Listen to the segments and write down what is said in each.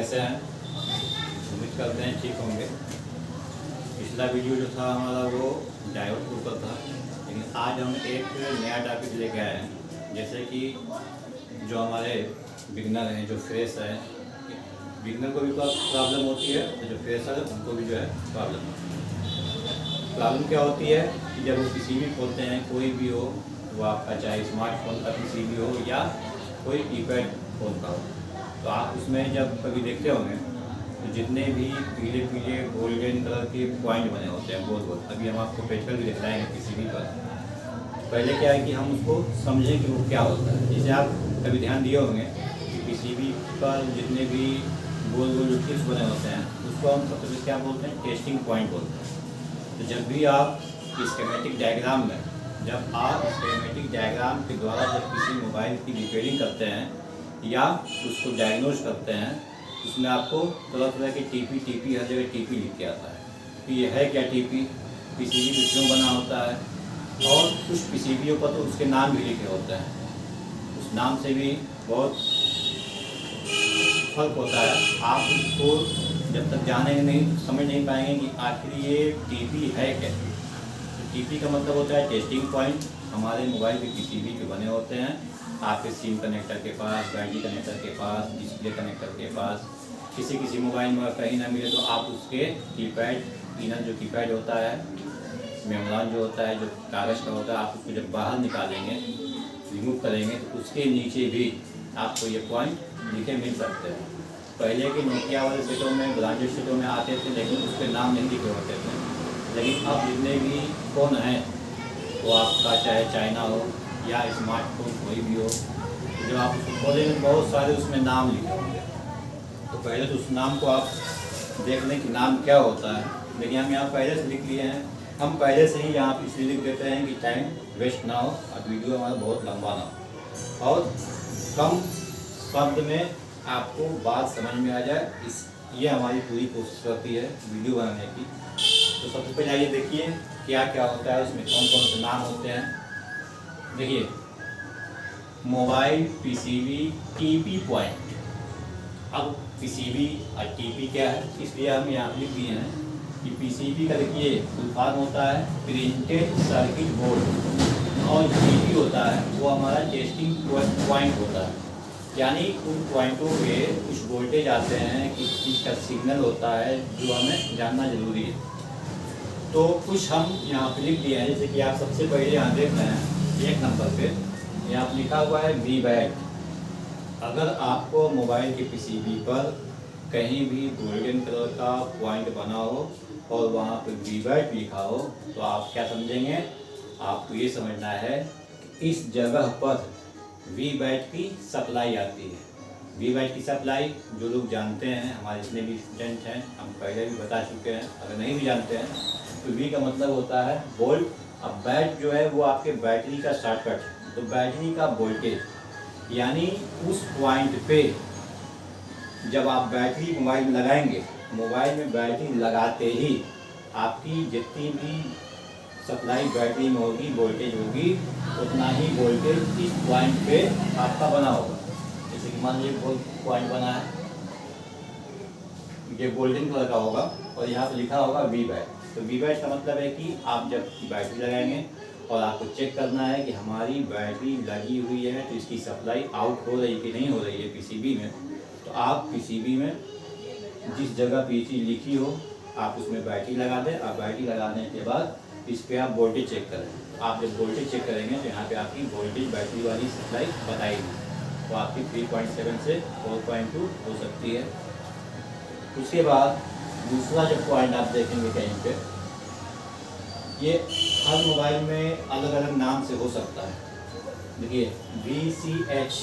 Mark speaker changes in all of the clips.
Speaker 1: कैसे हैं? उम्मीद करते हैं ठीक होंगे। पिछला वीडियो जो था हमारा वो डायोड के ऊपर था, लेकिन आज हम एक नया टॉपिक लेके आए हैं। जैसे कि जो हमारे बिगनर हैं, जो फ्रेश है, बिगनर को भी प्रॉब्लम होती है, तो जो फ्रेशर है उनको भी जो है प्रॉब्लम होती है। प्रॉब्लम क्या होती है कि जब वो किसी भी खोलते हैं, कोई भी हो, वो आपका चाहे स्मार्टफोन का किसी भी हो या कोई कीपैड फ़ोन का हो, तो आप उसमें जब कभी देखते होंगे तो जितने भी पीले पीले गोल्डन कलर के पॉइंट बने होते हैं गोल गोल, अभी हम आपको पेचकल भी दिखलाएंगे किसी भी पर। पहले क्या है कि हम उसको समझें कि वो क्या होता है। जैसे आप कभी ध्यान दिए होंगे कि किसी भी पर जितने भी गोल गोल टिप्स बने होते हैं उसको हम सबसे पहले क्या बोलते हैं, टेस्टिंग पॉइंट बोलते हैं। तो जब भी आप स्कीमेटिक डायग्राम में, जब आप स्कीमेटिक डायग्राम के द्वारा जब किसी मोबाइल की रिपेयरिंग करते हैं या उसको डायग्नोज करते हैं, उसमें आपको तरह तरह के टीपी हर जगह टीपी लिख के आता है कि ये है क्या टीपी, पीसीबी पे क्यों बना होता है, और कुछ पीसीबीओं पर तो उसके नाम भी लिखे होते हैं। उस नाम से भी बहुत फर्क होता है। आप उसको जब तक जानेंगे नहीं, समझ नहीं पाएंगे कि आखिर ये टीपी है क्या। तो टीपी का मतलब होता है टेस्टिंग पॉइंट। हमारे मोबाइल के पीसीबी के बने होते हैं, आपके सिम कनेक्टर के पास, बैटरी कनेक्टर के पास, डिस्प्ले कनेक्टर के पास। किसी मोबाइल में कहीं ना मिले तो आप उसके कीपैड इनर जो कीपैड होता है, मेमोरान जो होता है, जो कागज़ का होता है, आप उसको जब बाहर निकालेंगे, रिमूव करेंगे, तो उसके नीचे भी आपको ये पॉइंट लिखे मिल सकते हैं। पहले के नोकिया वाले सेटों में, ब्रांडेड सेटों में आते थे, लेकिन उसके नाम नहीं लिखे होते थे। लेकिन अब जितने भी फ़ोन हैं, वो आपका चाहे चाइना हो या स्मार्टफोन कोई भी हो, तो जब आप उसको खोलेंगे बहुत सारे उसमें नाम लिखे होंगे। तो पहले तो उस नाम को आप देख लें कि नाम क्या होता है। लेकिन हम यहाँ पहले से लिख लिए हैं। हम पहले से ही यहाँ पर इसलिए लिख देते हैं कि टाइम वेस्ट ना हो और वीडियो हमारा बहुत लंबा ना हो और कम शब्द में आपको बात समझ में आ जाए। ये हमारी पूरी कोशिश रहती है वीडियो बनाने की। तो सबसे पहले आइए देखिए क्या क्या होता है, उसमें कौन कौन से नाम होते हैं। देखिए, मोबाइल पीसीबी टीपी पॉइंट। अब पीसीबी और टीपी क्या है, इसलिए हम यहाँ लिख दिए हैं कि पीसीबी का देखिए फुल फॉर्म होता है प्रिंटेड सर्किट बोर्ड, और टीपी होता है वो हमारा टेस्टिंग पॉइंट होता है। यानी उन पॉइंटों पे कुछ वोल्टेज आते हैं, किस चीज़ का सिग्नल होता है जो हमें जानना जरूरी है। तो कुछ हम यहाँ पे लिख दिए हैं। जैसे कि आप सबसे पहले यहाँ देख रहे हैं 1 नंबर पे यहाँ पे लिखा हुआ है वी बैट। अगर आपको मोबाइल के पीसीबी पर कहीं भी गोल्डन कलर का पॉइंट बना हो और वहाँ पे वी बैट लिखा हो, तो आप क्या समझेंगे, आपको ये समझना है कि इस जगह पर वी बैट की सप्लाई आती है। वी बैट की सप्लाई जो लोग जानते हैं, हमारे जितने भी स्टूडेंट हैं, हम पहले भी बता चुके हैं। अगर नहीं भी जानते हैं तो वी का मतलब होता है वोल्ट। अब बैट जो है वो आपके बैटरी का शॉर्टकट है। तो बैटरी का वोल्टेज, यानी उस पॉइंट पे जब आप बैटरी मोबाइल में लगाएंगे, मोबाइल में बैटरी लगाते ही आपकी जितनी भी सप्लाई बैटरी में होगी, वोल्टेज होगी, उतना ही वोल्टेज इस पॉइंट पे आपका बना होगा। जैसे कि मान लीजिए पॉइंट बना है, ये गोल्डन कलर का होगा और यहाँ पे लिखा होगा वी बैट। तो वी बैट का मतलब है कि आप जब बैटरी लगाएंगे और आपको चेक करना है कि हमारी बैटरी लगी हुई है तो इसकी सप्लाई आउट हो रही कि नहीं हो रही है पीसीबी में, तो आप पीसीबी में जिस जगह पीसी लिखी हो आप उसमें बैटरी लगा दें। और बैटरी लगाने के बाद इस पर आप वोल्टेज चेक करें। आप जब वोल्टेज चेक करेंगे तो यहाँ पे आपकी वोल्टेज बैटरी वाली सप्लाई बताएगी, तो आपकी 3.7 से 4.2 हो सकती है। उसके बाद दूसरा जो पॉइंट आप देखेंगे कहीं पे, ये हर मोबाइल में अलग अलग नाम से हो सकता है। देखिए VCH,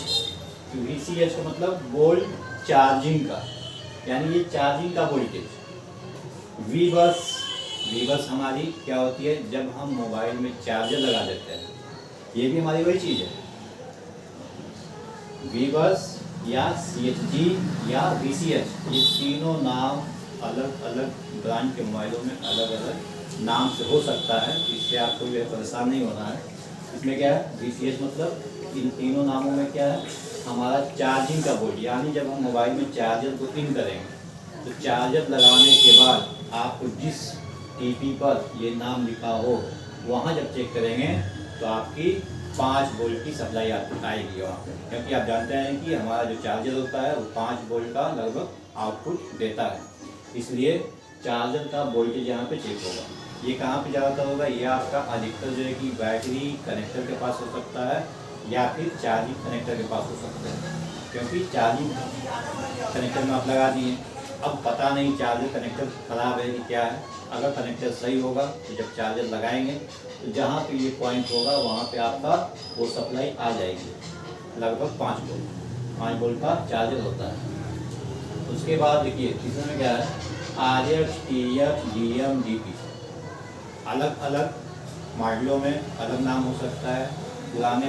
Speaker 1: तो VCH का मतलब वोल्ट चार्जिंग का, यानी ये चार्जिंग का वोल्टेज। वी बस हमारी क्या होती है, जब हम मोबाइल में चार्जर लगा देते हैं, ये भी हमारी वही चीज़ है। वी बस या CHG या VCH, ये तीनों नाम अलग अलग ब्रांड के मोबाइलों में अलग अलग नाम से हो सकता है। इससे आपको भी परेशान नहीं होना है। इसमें क्या है, VCH मतलब इन तीनों नामों में क्या है, हमारा चार्जिंग का बोर्ड, यानी जब हम मोबाइल में चार्जर को इन करेंगे तो चार्जर लगाने के बाद आपको जिस टीपी पर ये नाम लिखा हो वहाँ जब चेक करेंगे तो आपकी 5 वोल्ट की सप्लाई आएगी वहाँ पे, क्योंकि आप जानते हैं कि हमारा जो चार्जर होता है वो 5 वोल्ट का लगभग आउटपुट देता है। इसलिए चार्जर का वोल्टेज यहाँ पे चेक होगा। ये कहाँ पे ज़्यादातर होगा, ये आपका अधिकतर जो है कि बैटरी कनेक्टर के पास हो सकता है या फिर चार्जिंग कनेक्टर के पास हो सकता है, क्योंकि चार्जिंग कनेक्टर में आप लगा दिए, अब पता नहीं चार्जर कनेक्टर ख़राब है कि क्या है। अगर कनेक्टर सही होगा तो जब चार्जर लगाएंगे तो जहाँ पे ये पॉइंट होगा वहाँ पे आपका वो सप्लाई आ जाएगी, लगभग 5 वोल्ट का चार्जर होता है। उसके बाद देखिए इसमें क्या है, RX, TX, DM, DP, अलग अलग मॉडलों में अलग नाम हो सकता है। पुराने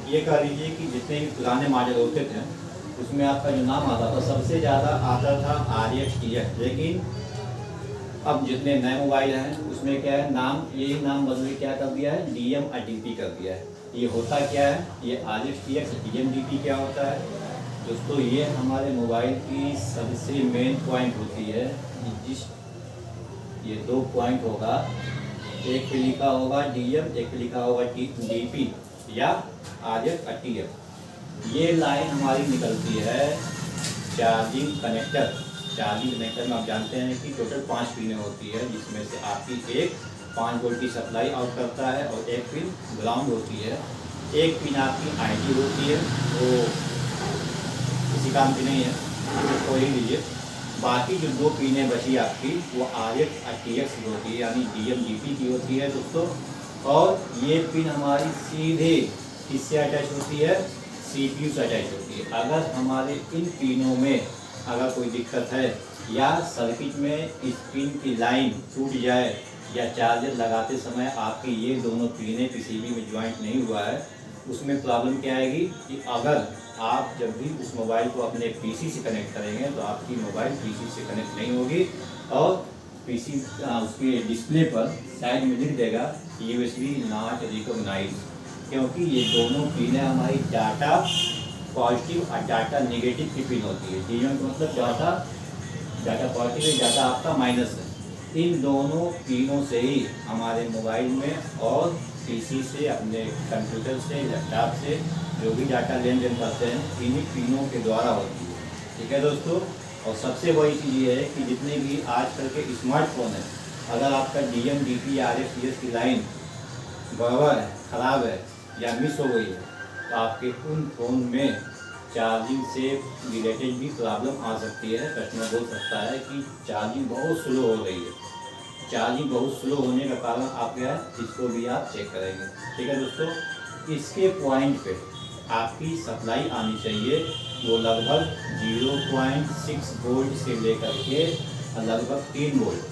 Speaker 1: ये कह लीजिए कि जितने भी पुराने मॉडल होते थे उसमें आपका जो नाम आता था सबसे ज़्यादा आता था RX, TX, लेकिन अब जितने नए मोबाइल हैं उसमें क्या है, नाम यही नाम बदल के क्या कर दिया है, DM और DP कर दिया है। ये होता क्या है, ये RX, TX, DM, DP क्या होता है दोस्तों, ये हमारे मोबाइल की सबसे मेन पॉइंट होती है। जिस ये 2 पॉइंट होगा, एक पे लिखा होगा DM, एक पे लिखा होगा DP या RX और TX। ये लाइन हमारी निकलती है चार्जिंग कनेक्टर। चार्जिंग कनेक्टर में आप जानते हैं कि टोटल 5 पिनें होती है, जिसमें से आपकी एक 5 वोल्ट की सप्लाई आउट करता है और एक पिन ग्राउंड होती है। एक पिन आपकी IG होती है, वो किसी काम की नहीं है, इसको ही लीजिए। बाकी जो 2 पिनें बची आपकी वो RX और TX की होती है, यानी DM, DP की होती है दोस्तों। और ये पिन हमारी सीधे किससे अटैच होती है, CPU से अटैच होती है। अगर हमारे इन पिनों में अगर कोई दिक्कत है या सर्किट में इस पिन की लाइन टूट जाए या चार्जर लगाते समय आपकी ये दोनों पिनें PCB में ज्वाइंट नहीं हुआ है, उसमें प्रॉब्लम क्या आएगी कि अगर आप जब भी उस मोबाइल को अपने PC से कनेक्ट करेंगे तो आपकी मोबाइल PC से कनेक्ट नहीं होगी और PC उसके डिस्प्ले पर साइड में लिख देगा USB नॉट रिकॉग्नाइज, क्योंकि ये दोनों पिनें हमारी डाटा पॉजिटिव और डाटा नेगेटिव की पिन होती है। DM का मतलब डाटा पॉजिटिव है, डाटा आपका माइनस है। इन दोनों पिनों से ही हमारे मोबाइल में और PC से, अपने कंप्यूटर से, लैपटॉप से जो भी डाटा लेन देन करते हैं इन्हीं पिनों के द्वारा होती है। ठीक है दोस्तों। और सबसे बड़ी चीज़ ये है कि जितने भी आजकल के स्मार्टफोन हैं, अगर आपका DM, DP या RX, TX की लाइन गड़बड़ है, ख़राब है या मिस हो गई है तो आपके उन फ़ोन में चार्जिंग से रिलेटेड भी प्रॉब्लम आ सकती है। कस्टमर बोल सकता है कि चार्जिंग बहुत स्लो हो रही है। चार्जिंग बहुत स्लो होने का कारण आप क्या है, इसको भी आप चेक करेंगे। ठीक है दोस्तों। इसके पॉइंट पे आपकी सप्लाई आनी चाहिए, वो लगभग 0.6 वोल्ट से लेकर के लगभग 3 वोल्ट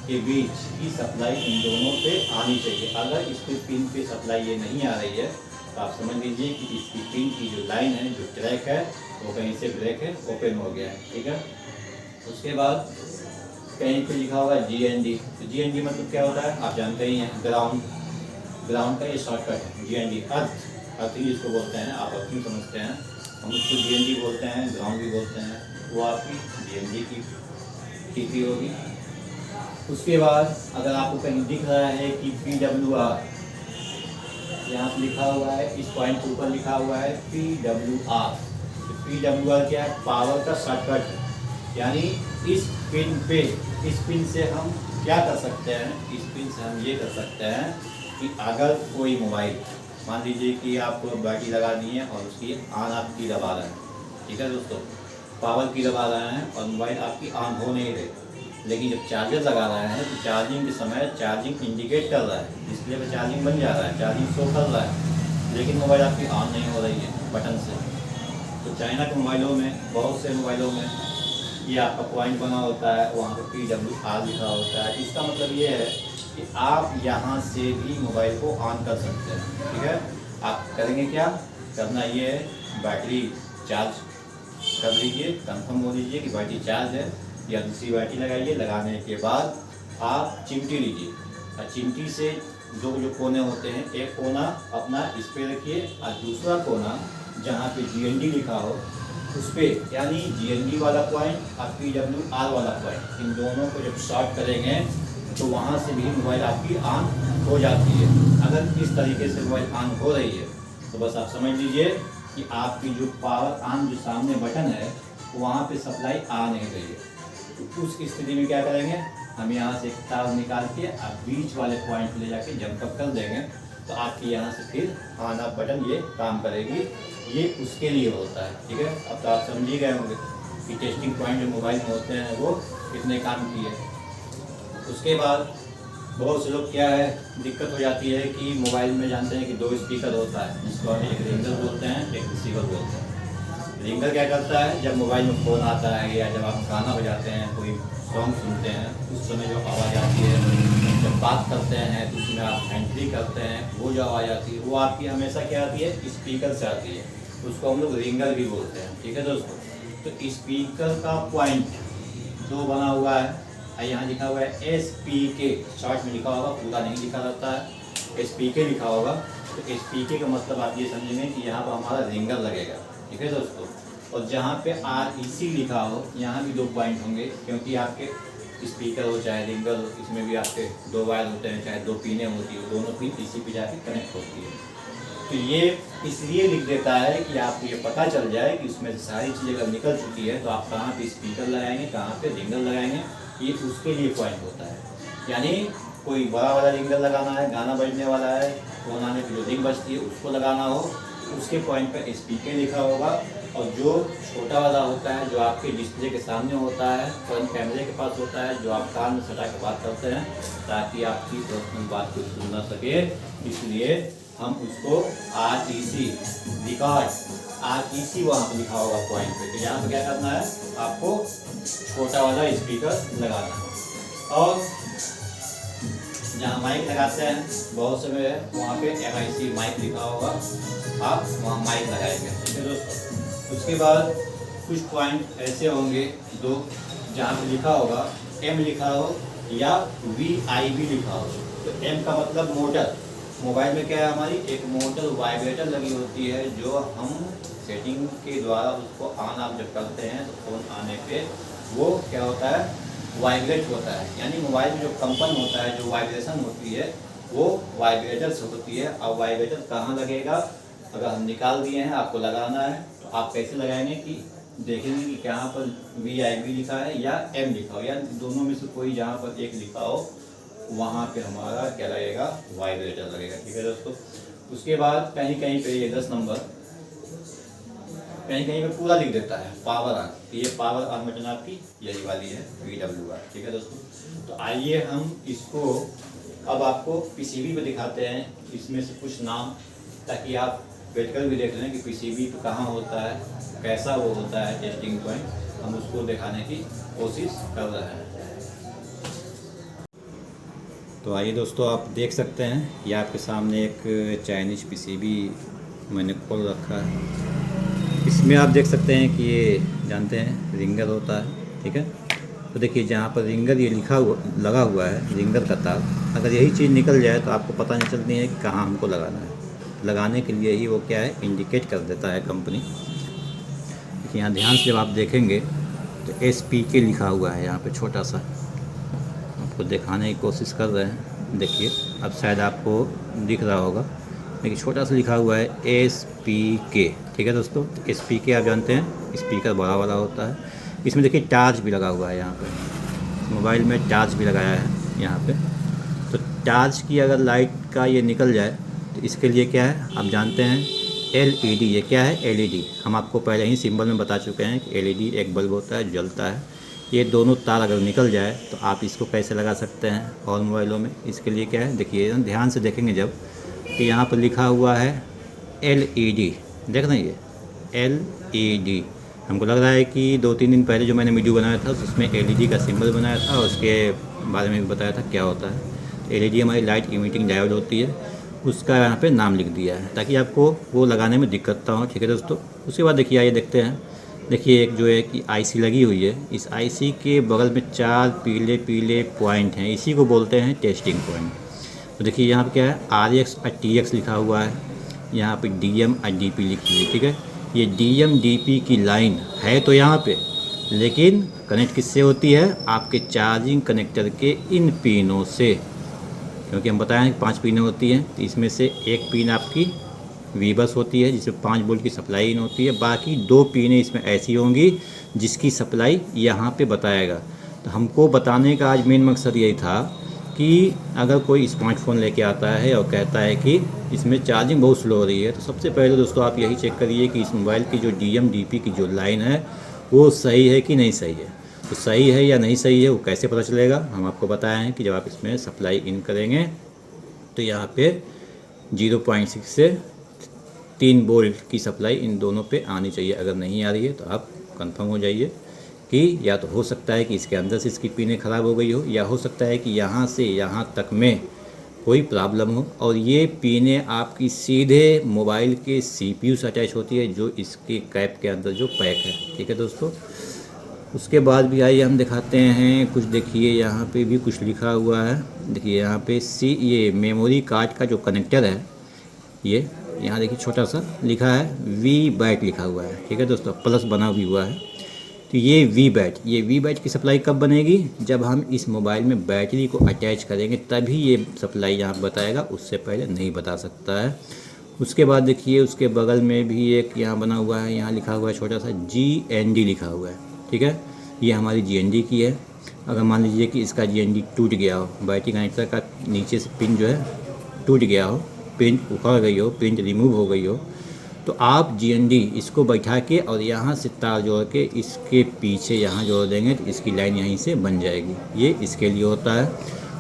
Speaker 1: के बीच की सप्लाई इन दोनों पे आनी चाहिए। अगर इसके पिन पे सप्लाई ये नहीं आ रही है तो आप समझ लीजिए कि इसकी पिन की जो लाइन है, जो ट्रैक है, वो कहीं से ब्रेक है, ओपन हो गया है। ठीक है। उसके बाद कहीं पे लिखा होगा GND। तो GND मतलब क्या होता है, आप जानते ही हैं, ग्राउंड का ये शॉर्टकट है। GND अर्थिंग जिसको बोलते हैं, आप अर्थिंग समझते हैं, हम उसको GND बोलते हैं, ग्राउंड भी बोलते हैं। वो आपकी GND की TP होगी। उसके बाद अगर आपको कहीं दिख रहा है कि PWR, यहाँ पर लिखा हुआ है, इस पॉइंट के ऊपर लिखा हुआ है PWR। तो PWR क्या है, पावर का शॉर्टकट है। यानी इस पिन से हम क्या कर सकते हैं, इस पिन से हम ये कर सकते हैं कि अगर कोई मोबाइल, मान लीजिए कि आपको बैटरी लगा दी है और उसकी ऑन ऑफ की दबा रहे हैं। ठीक है दोस्तों, पावर की दबा रहे हैं और मोबाइल आपकी ऑन हो नहीं रही, लेकिन जब चार्जर लगा रहे हैं तो चार्जिंग के समय चार्जिंग इंडिकेट कर रहा है, डिस्प्ले पर चार्जिंग बन जा रहा है, चार्जिंग शो कर रहा है, लेकिन मोबाइल आपकी ऑन नहीं हो रही है बटन से। तो चाइना के मोबाइलों में, बहुत से मोबाइलों में ये आपका पॉइंट बना होता है, वहाँ पर PWR लिखा होता है। इसका मतलब ये है कि आप यहाँ से भी मोबाइल को ऑन कर सकते हैं। ठीक है। आप करेंगे क्या, करना ये है, बैटरी चार्ज कर लीजिए, कंफर्म हो लीजिए कि बैटरी चार्ज है या दूसरी बैटरी लगाइए। लगाने के बाद आप चिमटी लीजिए और चिमटी से जो कोने होते हैं, एक कोना अपना इस पर रखिए और दूसरा कोना जहाँ पे GND लिखा हो उस पर, यानी GND वाला पॉइंट और PWR वाला पॉइंट, इन दोनों को जब शॉर्ट करेंगे तो वहाँ से भी मोबाइल आपकी ऑन हो जाती है। अगर इस तरीके से मोबाइल ऑन हो रही है तो बस आप समझ लीजिए कि आपकी जो पावर ऑन जो सामने बटन है वहाँ पे सप्लाई आ नहीं रही है। तो उस स्थिति में क्या करेंगे, हम यहाँ से एक तार निकाल के आप बीच वाले पॉइंट पे ले जाके जंप अप कर देंगे तो आपकी यहाँ से फिर ऑन ऑफ बटन ये काम करेगी। ये उसके लिए होता है, ठीक है। अब तो आप समझ ही गए होंगे कि टेस्टिंग पॉइंट जो मोबाइल में होते हैं वो कितने काम की है। उसके बाद बहुत से लोग क्या है दिक्कत हो जाती है कि मोबाइल में जानते हैं कि 2 स्पीकर होता है, जिसको हम एक रिंगर बोलते हैं, एक रिसीवर बोलते हैं। रिंगर क्या करता है, जब मोबाइल में फ़ोन आता है या जब आप गाना बजाते हैं, कोई सॉन्ग सुनते हैं, उस समय जो आवाज़ आती है, जब बात करते हैं तो उसमें आप एंट्री करते हैं, वो जो आवाज़ आती है वो आपकी हमेशा क्या आती है, स्पीकर से आती है। उसको हम लोग रिंगर भी बोलते हैं, ठीक है दोस्तों। तो स्पीकर का पॉइंट जो बना हुआ है, यहाँ लिखा हुआ है SPK, शॉर्ट में लिखा होगा, पूरा नहीं लिखा रहता है, SPK लिखा होगा। तो SPK का मतलब आप ये समझेंगे कि यहाँ पर हमारा रिंगर लगेगा, ठीक है दोस्तों। और जहाँ पे REC लिखा हो यहाँ भी 2 पॉइंट होंगे, क्योंकि आपके स्पीकर हो चाहे रिंगर हो, इसमें भी आपके 2 वायर होते हैं, चाहे 2 पिनें होती है, दोनों पिन इसी पे जाके कनेक्ट होती है। तो ये इसलिए लिख देता है कि आपको ये पता चल जाए कि उसमें से सारी चीज़ें अगर निकल चुकी है तो आप कहाँ पे स्पीकर लगाएंगे, कहाँ पे रिंगर लगाएंगे, ये उसके लिए पॉइंट होता है। यानी कोई बड़ा वाला रिंगर लगाना है, गाना बजने वाला है, फ़ोन आने की जो रिंग बजती है उसको लगाना हो, उसके पॉइंट पर SPK लिखा होगा। और जो छोटा वाला होता है, जो आपके डिस्प्ले के सामने होता है, फ्रंट कैमरे के पास होता है, जो आप कान में सटा के बात करते हैं ताकि आपकी पर्सनल बात को सुन ना सके, इसलिए हम उसको REC वहाँ पर लिखा होगा पॉइंट पे। तो यहाँ पर क्या करना है, आपको छोटा वाला स्पीकर लगाना है। और जहाँ माइक लगाते हैं बहुत समय है, वहाँ पे MIC माइक लिखा होगा, आप वहाँ माइक लगाएंगे, ठीक है दोस्तों। उसके बाद कुछ पॉइंट ऐसे होंगे 2 जहाँ पे लिखा होगा M लिखा हो या VIB लिखा हो। तो M का मतलब मोटर, मोबाइल में क्या है, हमारी एक मोटर वाइब्रेटर लगी होती है, जो हम सेटिंग के द्वारा उसको ऑन ऑफ जब करते हैं तो फ़ोन आने पे वो क्या होता है, वाइब्रेट होता है। यानी मोबाइल में जो कंपन होता है, जो वाइब्रेशन होती है, वो वाइब्रेटर से होती है। अब वाइब्रेटर कहाँ लगेगा, अगर हम निकाल दिए हैं, आपको लगाना है तो आप कैसे लगाएंगे कि देखेंगे कि कहाँ पर VIB लिखा है या M लिखा हो, या दोनों में से कोई जहाँ पर एक लिखा हो वहाँ पे हमारा क्या लगेगा, वाइब्रेटर लगेगा, ठीक है दोस्तों। उसके बाद कहीं कहीं पे ये 10 नंबर कहीं कहीं पे पूरा लिख देता है पावर ऑन, तो ये पावर ऑन बटन आपकी यही वाली है PWR, ठीक है दोस्तों। तो आइए हम इसको अब आपको PCB पे दिखाते हैं, इसमें से कुछ नाम, ताकि आप बैठकर भी देख लें कि PCB पे कहाँ होता है, कैसा वो होता है टेस्टिंग पॉइंट, हम उसको दिखाने की कोशिश कर रहे हैं। तो आइए दोस्तों, आप देख सकते हैं ये आपके सामने एक चाइनीज़ PCB मैंने खोल रखा है। इसमें आप देख सकते हैं कि ये जानते हैं रिंगर होता है, ठीक है। तो देखिए जहाँ पर रिंगर ये लिखा हुआ लगा हुआ है, रिंगर का तार, अगर यही चीज़ निकल जाए तो आपको पता नहीं चलती है कि कहाँ हमको लगाना है। लगाने के लिए ही वो क्या है, इंडिकेट कर देता है कंपनी। देखिए यहाँ ध्यान से जब आप देखेंगे तो SPK लिखा हुआ है यहाँ पे, छोटा सा आपको दिखाने की कोशिश कर रहे हैं। देखिए अब शायद आपको दिख रहा होगा, लेकिन छोटा सा लिखा हुआ है SPK, ठीक है दोस्तों। तो SPK आप जानते हैं स्पीकर बड़ा वाला होता है। इसमें देखिए टार्च भी लगा हुआ है, यहाँ पे मोबाइल में टार्च भी लगाया है यहाँ पे। तो टार्च की अगर लाइट का ये निकल जाए तो इसके लिए क्या है, आप जानते हैं LED, ये क्या है LED। हम आपको पहले ही सिंबल में बता चुके हैं कि LED एक बल्ब होता है, जलता है। ये दोनों तार अगर निकल जाए तो आप इसको कैसे लगा सकते हैं और मोबाइलों में, इसके लिए क्या है, देखिए ध्यान से देखेंगे जब कि यहाँ पर लिखा हुआ है LED, देख रहे हैं ये LED। हमको लग रहा है कि 2-3 दिन पहले जो मैंने वीडियो बनाया था उसमें LED का सिंबल बनाया था और उसके बारे में भी बताया था क्या होता है। तो LED हमारी लाइट इमिटिंग डायोड होती है, उसका यहाँ पे नाम लिख दिया है ताकि आपको वो लगाने में दिक्कत ना हो, ठीक है दोस्तों। उसके बाद देखिए आइए देखते हैं, देखिए एक जो है कि IC लगी हुई है, इस IC के बगल में 4 पीले पीले पॉइंट हैं, इसी को बोलते हैं टेस्टिंग पॉइंट। तो देखिए यहाँ पर क्या है, RX और TX लिखा हुआ है। यहाँ पे DM और DP लिखी हुई, ठीक है। ये DM DP की लाइन है तो यहाँ पे, लेकिन कनेक्ट किससे होती है, आपके चार्जिंग कनेक्टर के इन पिनों से, क्योंकि हम बताएं 5 पिनें होती हैं, तो इसमें से एक पिन आपकी V बस होती है जिसमें 5 वोल्ट की सप्लाई इन होती है, बाकी 2 पिनें इसमें ऐसी होंगी जिसकी सप्लाई यहाँ पे बताएगा। तो हमको बताने का आज मेन मकसद यही था कि अगर कोई स्मार्टफोन लेके आता है और कहता है कि इसमें चार्जिंग बहुत स्लो हो रही है, तो सबसे पहले दोस्तों आप यही चेक करिए कि इस मोबाइल की जो DM DP की जो लाइन है वो सही है कि नहीं सही है। तो सही है या नहीं सही है वो कैसे पता चलेगा, हम आपको बताए हैं कि जब आप इसमें सप्लाई इन करेंगे तो यहाँ पे 0.6 से 3 वोल्ट की सप्लाई इन दोनों पे आनी चाहिए। अगर नहीं आ रही है तो आप कंफर्म हो जाइए कि या तो हो सकता है कि इसके अंदर से इसकी पिनें ख़राब हो गई हो, या हो सकता है कि यहाँ से यहाँ तक में कोई प्रॉब्लम हो, और ये पिनें आपकी सीधे मोबाइल के CPU से अटैच होती है जो इसके कैप के अंदर जो पैक है, ठीक है दोस्तों। उसके बाद भी आइए हम दिखाते हैं कुछ। देखिए यहाँ पे भी कुछ लिखा हुआ है, देखिए यहाँ पे ये मेमोरी कार्ड का जो कनेक्टर है, ये यहाँ देखिए छोटा सा लिखा है V बैट लिखा हुआ है, ठीक है दोस्तों, प्लस बना भी हुआ है। तो ये V बैट की सप्लाई कब बनेगी, जब हम इस मोबाइल में बैटरी को अटैच करेंगे तभी ये सप्लाई यहाँ बताएगा, उससे पहले नहीं बता सकता है। उसके बाद देखिए उसके बगल में भी एक यहाँ बना हुआ है, यहाँ लिखा हुआ है छोटा सा GND लिखा हुआ है, ठीक है। ये हमारी GND की है। अगर मान लीजिए कि इसका GND टूट गया हो, बैटरी कनेक्टर का नीचे से पिन जो है टूट गया हो, पिन उखड़ गई हो, पिन रिमूव हो गई हो, तो आप GND इसको बैठा के और यहाँ से तार जोड़ के इसके पीछे यहाँ जोड़ देंगे तो इसकी लाइन यहीं से बन जाएगी। ये इसके लिए होता है।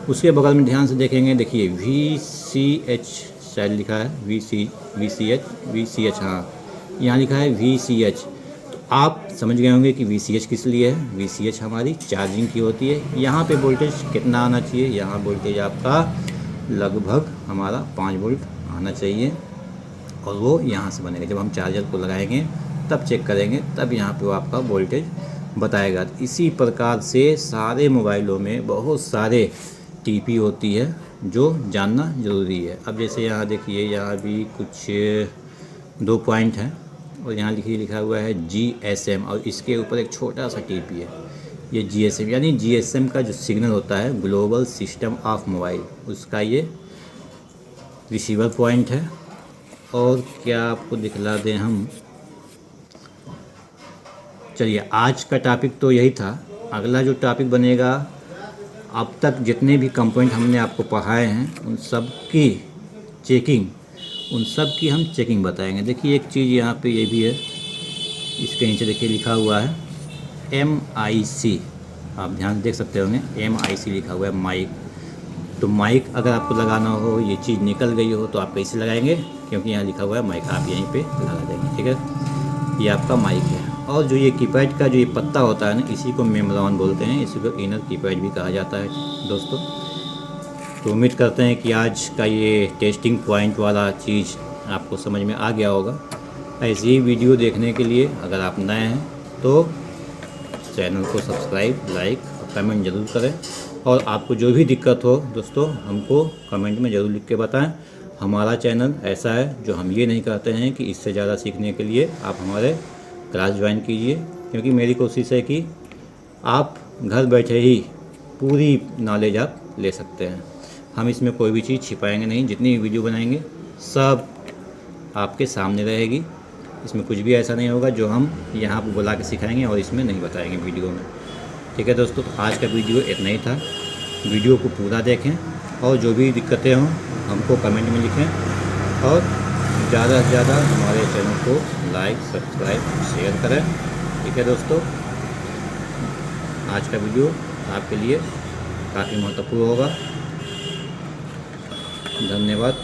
Speaker 1: उसके बगल में ध्यान से देखेंगे, देखिए VCH शायद लिखा है, VCH, हाँ यहाँ लिखा है VCH। तो आप समझ गए होंगे कि VCH किस लिए है। VCH हमारी चार्जिंग की होती है। यहाँ पे वोल्टेज कितना आना चाहिए, यहाँ वोल्टेज आपका लगभग हमारा 5 वोल्ट आना चाहिए, और वो यहाँ से बनेगा। जब हम चार्जर को लगाएंगे तब चेक करेंगे, तब यहाँ पे वो आपका वोल्टेज बताएगा। तो इसी प्रकार से सारे मोबाइलों में बहुत सारे TP होती है जो जानना ज़रूरी है। अब जैसे यहाँ देखिए, यहाँ भी कुछ 2 पॉइंट हैं और यहाँ लिखा हुआ है GSM, और इसके ऊपर एक छोटा सा TP है। ये GSM यानी GSM का जो सिग्नल होता है, ग्लोबल सिस्टम ऑफ मोबाइल, उसका ये रिसीवर पॉइंट है। और क्या आपको दिखला दें हम, चलिए आज का टॉपिक तो यही था। अगला जो टॉपिक बनेगा, अब तक जितने भी कंपोनेंट हमने आपको पढ़ाए हैं उन सब की चेकिंग, उन सब की हम चेकिंग बताएंगे। देखिए एक चीज़ यहाँ पे ये भी है, इसके नीचे देखिए लिखा हुआ है MIC, आप ध्यान से देख सकते होंगे MIC लिखा हुआ है, माइक। तो माइक अगर आपको लगाना हो, ये चीज़ निकल गई हो तो आप कैसे लगाएंगे, क्योंकि यहाँ लिखा हुआ है माइक, आप यहीं पे लगा देंगे, ठीक है। ये आपका माइक है। और जो ये कीपैड का जो ये पत्ता होता है ना, इसी को मेमोरॉन बोलते हैं, इसी को इनर कीपैड भी कहा जाता है दोस्तों। तो उम्मीद करते हैं कि आज का ये टेस्टिंग पॉइंट वाला चीज़ आपको समझ में आ गया होगा। ऐसी ही वीडियो देखने के लिए अगर आप नए हैं तो चैनल को सब्सक्राइब, लाइक और कमेंट ज़रूर करें। और आपको जो भी दिक्कत हो दोस्तों, हमको कमेंट में ज़रूर लिख के बताएं। हमारा चैनल ऐसा है जो हम ये नहीं कहते हैं कि इससे ज़्यादा सीखने के लिए आप हमारे क्लास ज्वाइन कीजिए, क्योंकि मेरी कोशिश है कि आप घर बैठे ही पूरी नॉलेज आप ले सकते हैं। हम इसमें कोई भी चीज़ छिपाएंगे नहीं, जितनी भी वीडियो बनाएंगे सब आपके सामने रहेगी। इसमें कुछ भी ऐसा नहीं होगा जो हम यहाँ पर बुला के सिखाएंगे और इसमें नहीं बताएंगे वीडियो में, ठीक है दोस्तों। आज का वीडियो इतना ही था। वीडियो को पूरा देखें और जो भी दिक्कतें हों हमको कमेंट में लिखें, और ज़्यादा से ज़्यादा हमारे चैनल को लाइक, सब्सक्राइब, शेयर करें, ठीक है दोस्तों। आज का वीडियो आपके लिए काफ़ी महत्वपूर्ण होगा। धन्यवाद।